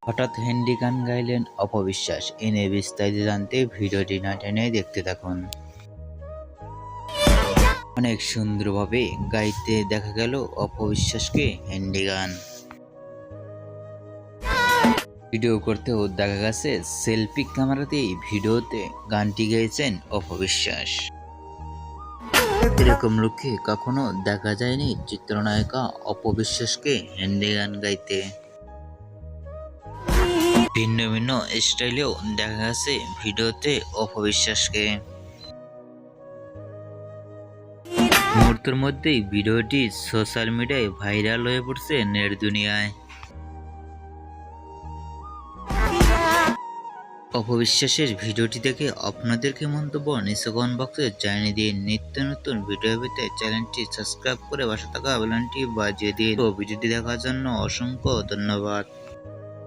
হঠাৎ হিন্দি গান গাইলেন অপবিশ্বাস। এ নিয়ে বিস্তারিত জানতে ভিডিওটি না টেনে দেখতে থাকুন। অনেক সুন্দরভাবে গাইতে দেখা গেল অপবিশ্বাসকে হিন্দি গান। ভিডিও করতেও দেখা গেছে সেলফি ক্যামেরাতেই ভিডিওতে গানটি গেয়েছেন অপবিশ্বাস। এরকম লুকে কখনো দেখা যায়নি চিত্রনায়িকা অপবিশ্বাসকে হিন্দি গান গাইতে। ভিন্ন ভিন্ন স্টাইলেও দেখা গেছে ভিডিওতে অপবিশ্বাসকে। মুহূর্তের মধ্যেই ভিডিওটি সোশ্যাল মিডিয়ায় ভাইরাল হয়ে পড়ছে নেট দুনিয়ায়। অপবিশ্বাসের ভিডিওটি দেখে আপনাদের কি মন্তব্য নিচে কমেন্ট বক্সে জানিয়ে দিন। নিত্য নতুন ভিডিও পেতে চ্যানেলটি সাবস্ক্রাইব করে পাশে থাকা বেল আইকনটি বাজিয়ে দিন। ভিডিওটি দেখার জন্য অসংখ্য ধন্যবাদ।